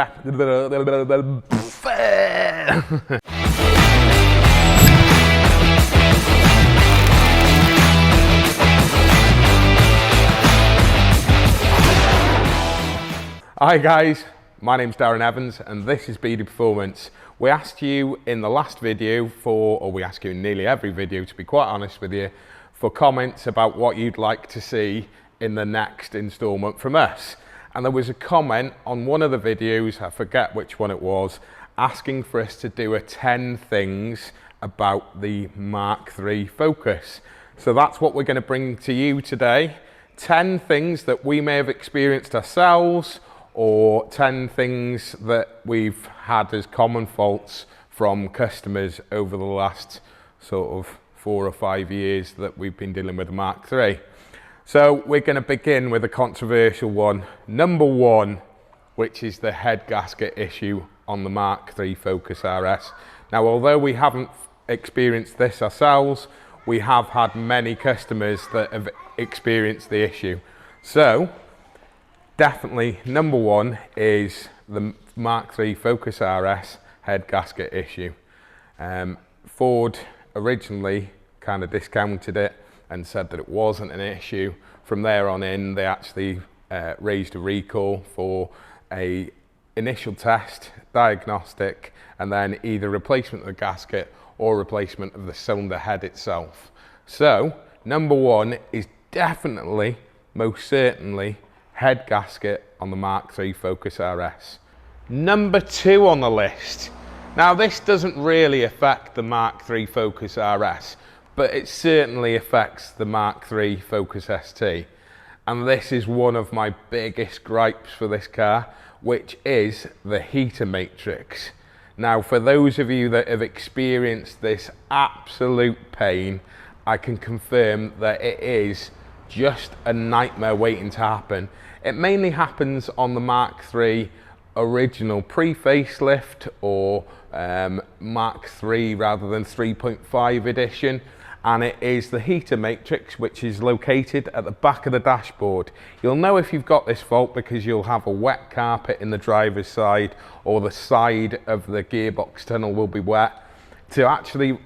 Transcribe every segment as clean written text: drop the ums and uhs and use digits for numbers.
Hi guys, my name's Darren Evans and this is 𝗏𝗏 Performance. We asked you in the last video or we ask you in nearly every video, to be quite honest with you, for comments about what you'd like to see in the next instalment from us. And there was a comment on one of the videos, I forget which one it was, asking for us to do a 10 things about the Mk3 Focus. So that's what we're going to bring to you today. 10 things that we may have experienced ourselves, or 10 things that we've had as common faults from customers over the last sort of 4 or 5 years that we've been dealing with the Mk3. So we're going to begin with a controversial one. Number 1, which is the head gasket issue on the Mk3 Focus RS. Now, although we haven't experienced this ourselves, we have had many customers that have experienced the issue. So definitely number 1 is the Mk3 Focus RS head gasket issue. Ford originally kind of discounted it and said that it wasn't an issue. From there on in, they actually raised a recall for a initial test, diagnostic, and then either replacement of the gasket or replacement of the cylinder head itself. So number 1 is definitely, most certainly, head gasket on the Mk3 Focus RS. Number 2 on the list. Now this doesn't really affect the Mk3 Focus RS, but it certainly affects the Mk3 Focus ST. And this is one of my biggest gripes for this car, which is the heater matrix. Now for those of you that have experienced this absolute pain, I can confirm that it is just a nightmare waiting to happen. It mainly happens on the Mk3 original pre-facelift or Mk3 rather than 3.5 edition, and it is the heater matrix, which is located at the back of the dashboard. You'll know if you've got this fault because you'll have a wet carpet in the driver's side, or the side of the gearbox tunnel will be wet. To actually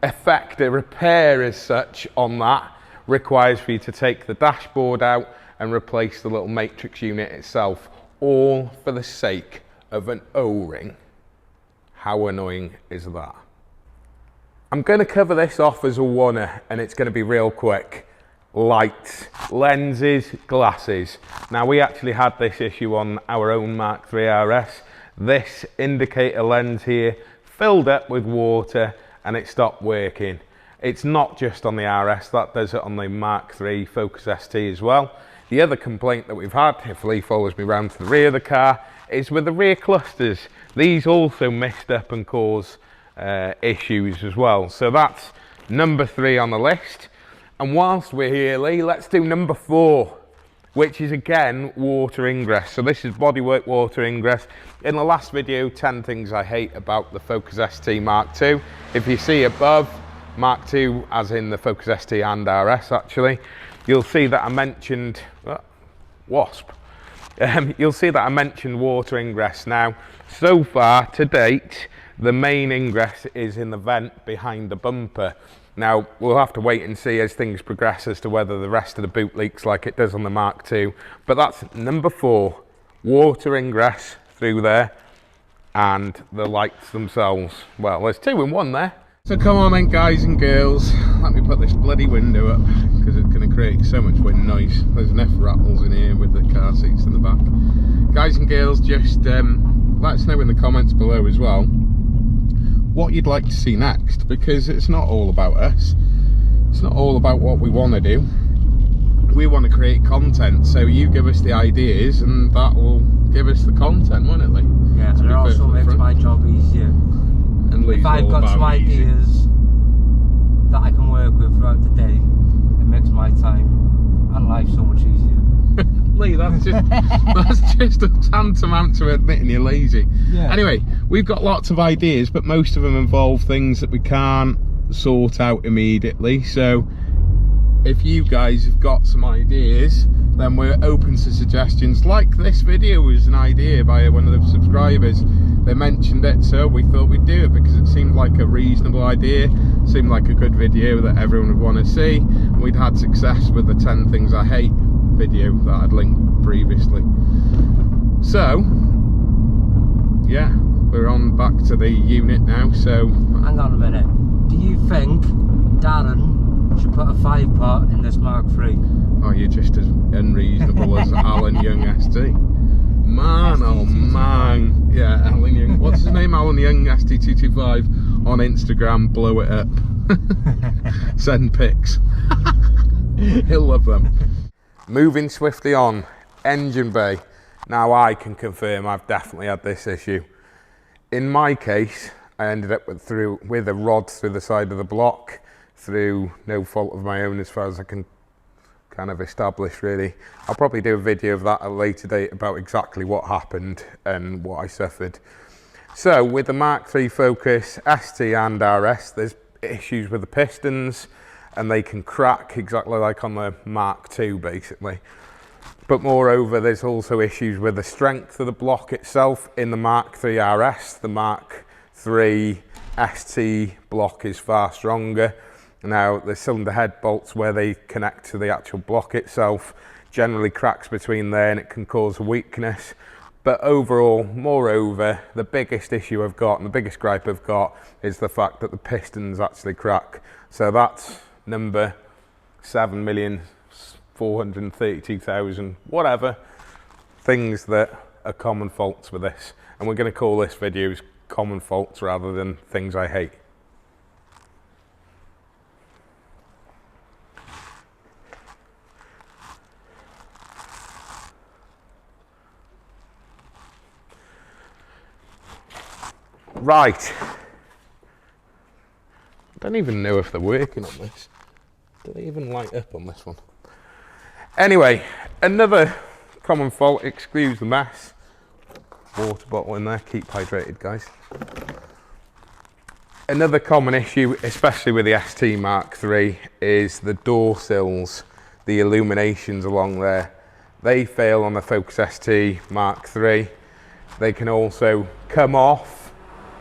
effect a repair as such on that requires for you to take the dashboard out and replace the little matrix unit itself, all for the sake of an O-ring. How annoying is that? I'm going to cover this off as a oneer and it's going to be real quick. Lights, lenses, glasses. Now we actually had this issue on our own Mk3 RS. This indicator lens here filled up with water and it stopped working. It's not just on the RS, that does it on the Mk3 Focus ST as well. The other complaint that we've had, if Lee follows me round to the rear of the car, is with the rear clusters. These also mist up and cause issues as well. So that's number 3 on the list. And whilst we're here, Lee, let's do number 4, which is again water ingress. So this is bodywork water ingress. In the last video, 10 things I hate about the Focus ST Mark II. If you see above, Mark II, as in the Focus ST and RS actually, you'll see that I mentioned wasp. You'll see that I mentioned water ingress. Now, so far to date, the main ingress is in the vent behind the bumper. Now, we'll have to wait and see as things progress as to whether the rest of the boot leaks like it does on the Mark II. But that's number 4, water ingress through there, and the lights themselves. Well, there's 2 in 1 there. So come on then, guys and girls, let me put this bloody window up because it's going to create so much wind noise. There's enough rattles in here with the car seats in the back. Guys and girls, just let us know in the comments below as well what you'd like to see next, because it's not all about us. It's not all about what we want to do. We want to create content, so you give us the ideas and that will give us the content, won't it, Lee? Yeah, and it also makes my job easier. And if I've got some ideas that I can work with throughout the day, it makes my time and life so much easier. Lee, that's just tantamount to admitting you're lazy. Yeah. Anyway, we've got lots of ideas, but most of them involve things that we can't sort out immediately. So if you guys have got some ideas, then we're open to suggestions. Like this video was an idea by one of the subscribers. They mentioned it, so we thought we'd do it because it seemed like a reasonable idea, seemed like a good video that everyone would want to see, and we'd had success with the 10 things I hate video that I'd linked previously. So yeah, we're on back to the unit now. So hang on a minute, do you think Darren should put a 5-pot in this Mk3? Oh, you're just as unreasonable as Alan Young ST. Man, oh man. Yeah, Alan Young. What's his name? Alan Young ST225 on Instagram. Blow it up. Send pics. He'll love them. Moving swiftly on, engine bay. Now I can confirm I've definitely had this issue. In my case, I ended up with a rod through the side of the block, through no fault of my own as far as I can kind of establish really. I'll probably do a video of that at a later date about exactly what happened and what I suffered. So with the Mk3 Focus ST and RS, there's issues with the pistons and they can crack exactly like on the Mk2 basically. But moreover, there's also issues with the strength of the block itself. In the Mk3 RS, the Mk3 ST block is far stronger. Now, the cylinder head bolts where they connect to the actual block itself generally cracks between there and it can cause a weakness. But overall, moreover, the biggest issue I've got and the biggest gripe I've got is the fact that the pistons actually crack. So that's number 7,432,000, whatever, things that are common faults with this. And we're going to call this video common faults rather than things I hate. Right, I don't even know if they're working on this. Do they even light up on this one? Anyway, another common fault, excuse the mess. Water bottle in there, keep hydrated guys. Another common issue, especially with the ST Mk3, is the door sills, the illuminations along there. They fail on the Focus ST Mk3. They can also come off,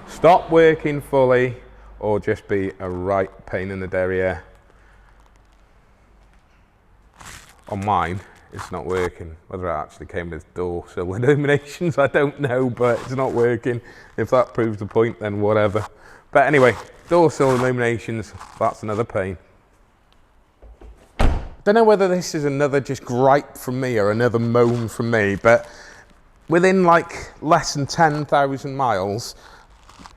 stop working fully, or just be a right pain in the derriere. On mine, it's not working. Whether it actually came with door sill illuminations, I don't know, but it's not working. If that proves the point, then whatever. But anyway, door sill illuminations, that's another pain. Don't know whether this is another just gripe from me or another moan from me, but within like less than 10,000 miles,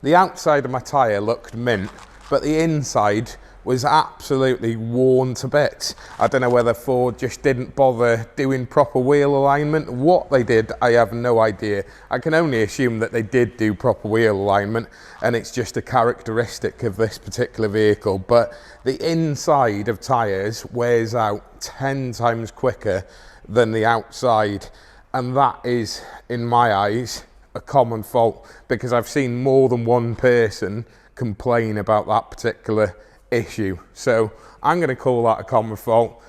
the outside of my tyre looked mint, but the inside was absolutely worn to bits. I don't know whether Ford just didn't bother doing proper wheel alignment. What they did, I have no idea. I can only assume that they did do proper wheel alignment and it's just a characteristic of this particular vehicle. But the inside of tyres wears out 10 times quicker than the outside. And that is, in my eyes, a common fault because I've seen more than one person complain about that particular issue. So I'm going to call that a common fault.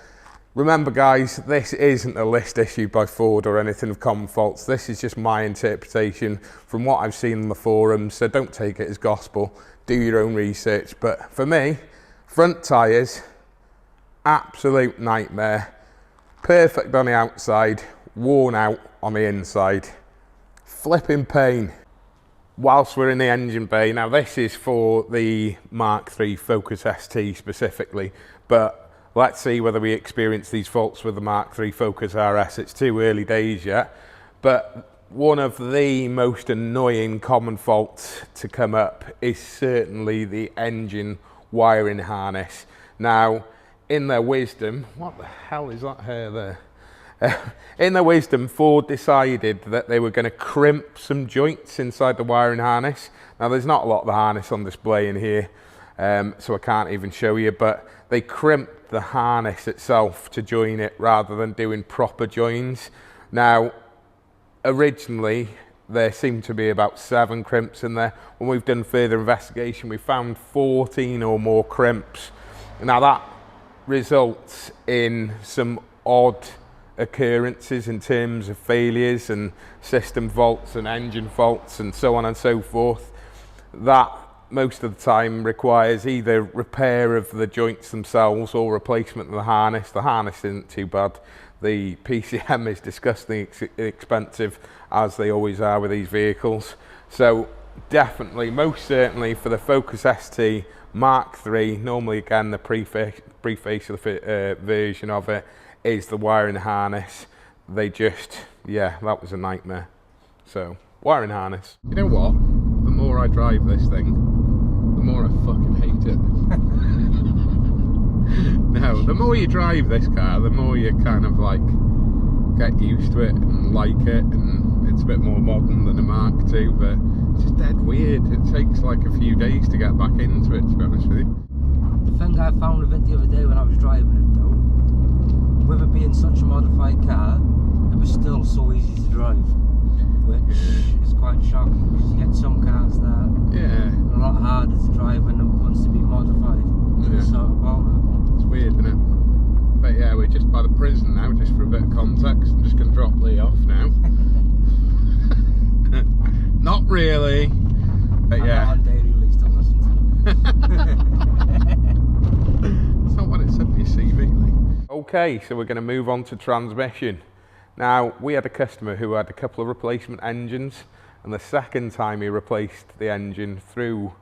Remember guys, this isn't a list issued by Ford or anything of common faults. This is just my interpretation from what I've seen on the forums, so don't take it as gospel. Do your own research. But for me, front tyres, absolute nightmare. Perfect on the outside, worn out on the inside. Flipping pain. Whilst we're in the engine bay, now this is for the Mk3 Focus ST specifically, but let's see whether we experience these faults with the Mk3 Focus RS. It's too early days yet, but one of the most annoying common faults to come up is certainly the engine wiring harness. Now, in their wisdom, what the hell is that hair there? In their wisdom, Ford decided that they were going to crimp some joints inside the wiring harness. Now, there's not a lot of the harness on display in here, so I can't even show you, but they crimped the harness itself to join it rather than doing proper joins. Now, originally, there seemed to be about 7 crimps in there. When we've done further investigation, we found 14 or more crimps. Now, that results in some odd occurrences in terms of failures and system faults and engine faults and so on and so forth. That most of the time requires either repair of the joints themselves or replacement of the harness. The harness isn't too bad. The PCM is disgustingly expensive, as they always are with these vehicles. So definitely, most certainly for the Focus ST Mark III, normally again the pre-facelift version of it, is the wiring harness. They just, yeah, that was a nightmare. So, wiring harness. You know what? The more I drive this thing, the more I fucking hate it. No, the more you drive this car, the more you kind of like get used to it and like it, and it's a bit more modern than a Mark II, but it's just dead weird. It takes like a few days to get back into it, to be honest with you. The thing I found of it the other day when I was driving it though, with it being such a modified car, it was still so easy to drive, which is quite shocking, because you get some cars that are a lot harder to drive when it wants to be modified to this sort of power. It's weird, isn't it? But yeah, we're just by the prison now, just for a bit of context. I'm just going to drop Lee off now. Not really, but yeah. I'm on day release, don't listen to it. That's not what it said in your CV, Lee. Okay, so we're going to move on to transmission. Now, we had a customer who had a couple of replacement engines, and the second time he replaced the engine through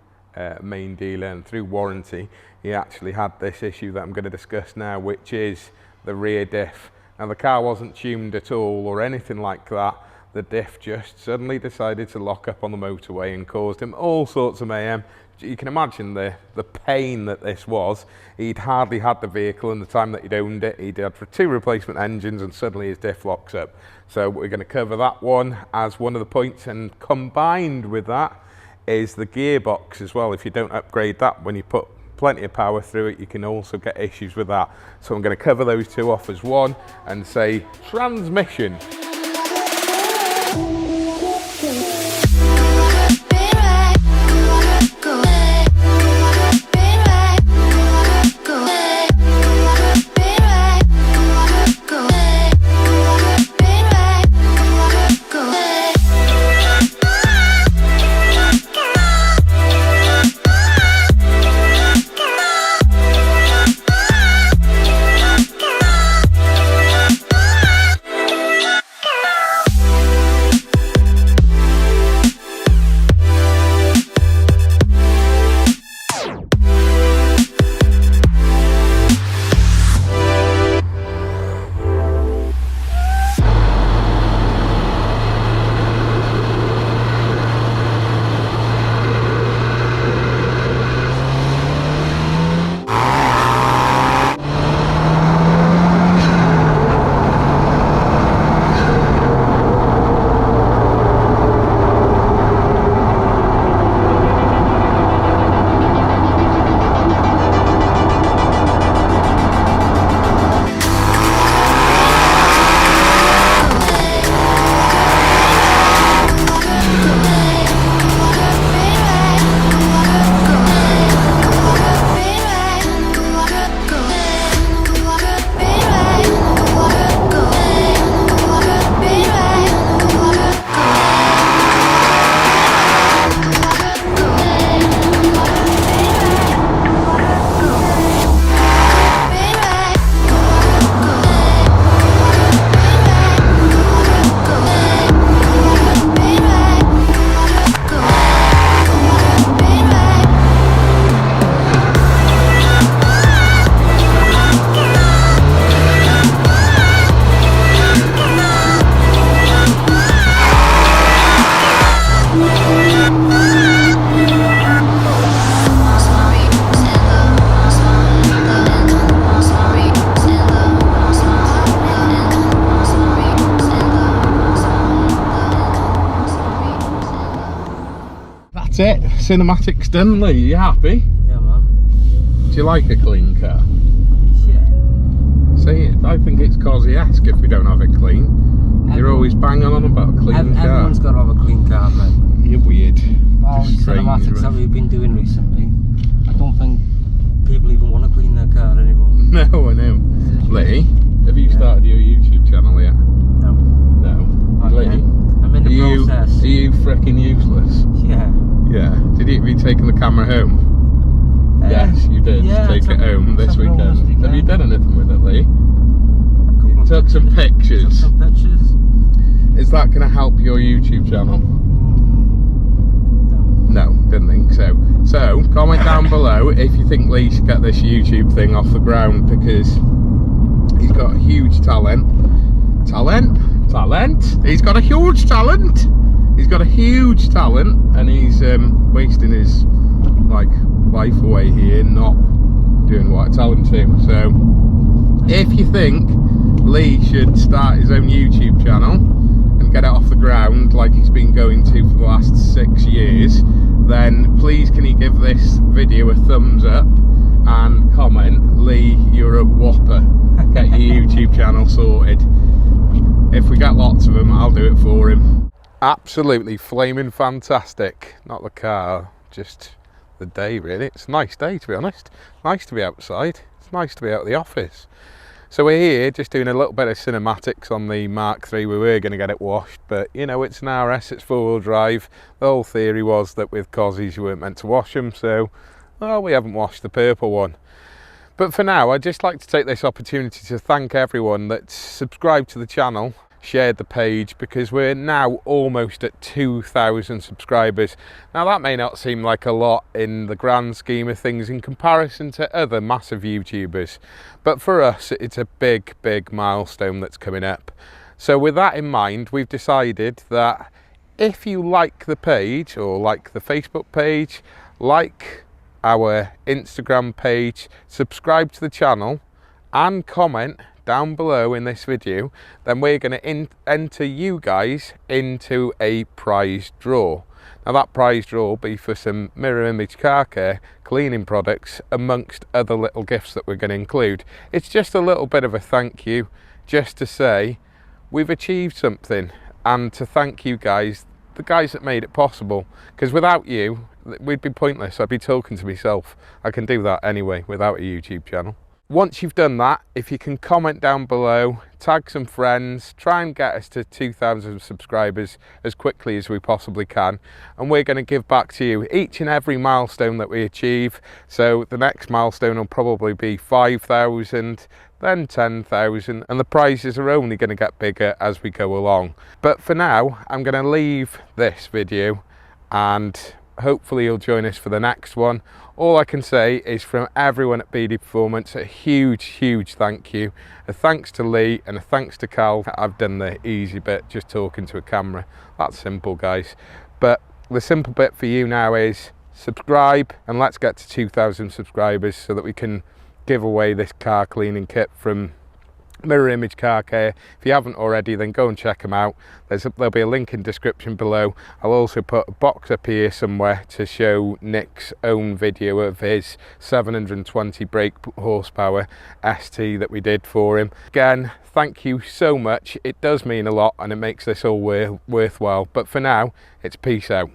main dealer and through warranty, he actually had this issue that I'm going to discuss now, which is the rear diff. Now, the car wasn't tuned at all or anything like that. The diff just suddenly decided to lock up on the motorway and caused him all sorts of mayhem. You can imagine the pain that this was. He'd hardly had the vehicle in the time that he'd owned it. He'd had for 2 replacement engines, and suddenly his diff locks up. So we're going to cover that one as one of the points, and combined with that is the gearbox as well. If you don't upgrade that when you put plenty of power through it, you can also get issues with that. So I'm going to cover those two off as one and say transmission. That's it, cinematics done, Lee. You happy? Yeah, man. Do you like a clean car? Yeah. See, I think it's '𝗫𝘄𝑚 if we don't have it clean. You're always banging on about a clean car. Everyone's got to have a clean car, man. You're weird. All the cinematics that we've been doing recently, I don't think people even want to clean their car anymore. No, I know. Lee, have you started your YouTube channel freaking useless? Yeah. Yeah. Did you be taking the camera home? Yes, you did. Yeah, Take it home this weekend. Have you done anything with it, Lee? You took some pictures. Took some pictures. Is that going to help your YouTube channel? No, didn't think so. So, comment down below if you think Lee should get this YouTube thing off the ground, because he's got huge talent. Talent? He's got a huge talent. He's got a huge talent, and he's wasting his life away here, not doing what I tell him to. So, if you think Lee should start his own YouTube channel and get it off the ground like he's been going to for the last 6 years, then please can you give this video a thumbs up and comment, Lee, you're a whopper, get your YouTube channel sorted. If we get lots of them, I'll do it for him. Absolutely flaming fantastic. Not the car, just the day really. It's a nice day, to be honest. Nice to be outside. It's nice to be out of the office. So we're here just doing a little bit of cinematics on the Mk3. We were going to get it washed, but you know, it's an RS, it's 4-wheel drive. The whole theory was that with Cozzies you weren't meant to wash them, so well, we haven't washed the purple one. But for now, I'd just like to take this opportunity to thank everyone that's subscribed to the channel, shared the page, because we're now almost at 2,000 subscribers. Now that may not seem like a lot in the grand scheme of things in comparison to other massive YouTubers, but for us it's a big milestone that's coming up. So with that in mind, we've decided that if you like the page, or like the Facebook page, like our Instagram page, subscribe to the channel and comment down below in this video, then we're going to enter you guys into a prize draw. Now that prize draw will be for some mirror image car care cleaning products, amongst other little gifts that we're going to include. It's just a little bit of a thank you, just to say we've achieved something, and to thank you guys, the guys that made it possible, because without you we'd be pointless. I'd be talking to myself. I can do that anyway without a YouTube channel. Once you've done that, if you can comment down below, tag some friends, try and get us to 2,000 subscribers as quickly as we possibly can, and we're going to give back to you each and every milestone that we achieve. So the next milestone will probably be 5,000, then 10,000, and the prizes are only going to get bigger as we go along. But for now, I'm going to leave this video, and hopefully you'll join us for the next one. All I can say is, from everyone at BD Performance, a huge thank you. A thanks to Lee and a thanks to Cal. I've done the easy bit, just talking to a camera. That's simple, guys. But the simple bit for you now is subscribe, and let's get to 2,000 subscribers so that we can give away this car cleaning kit from Mirror Image Car Care. If you haven't already, then go and check them out. There'll be a link in description below. I'll also put a box up here somewhere to show Nick's own video of his 720 brake horsepower ST that we did for him. Again, thank you so much. It does mean a lot, and it makes this all worthwhile. But for now, it's peace out.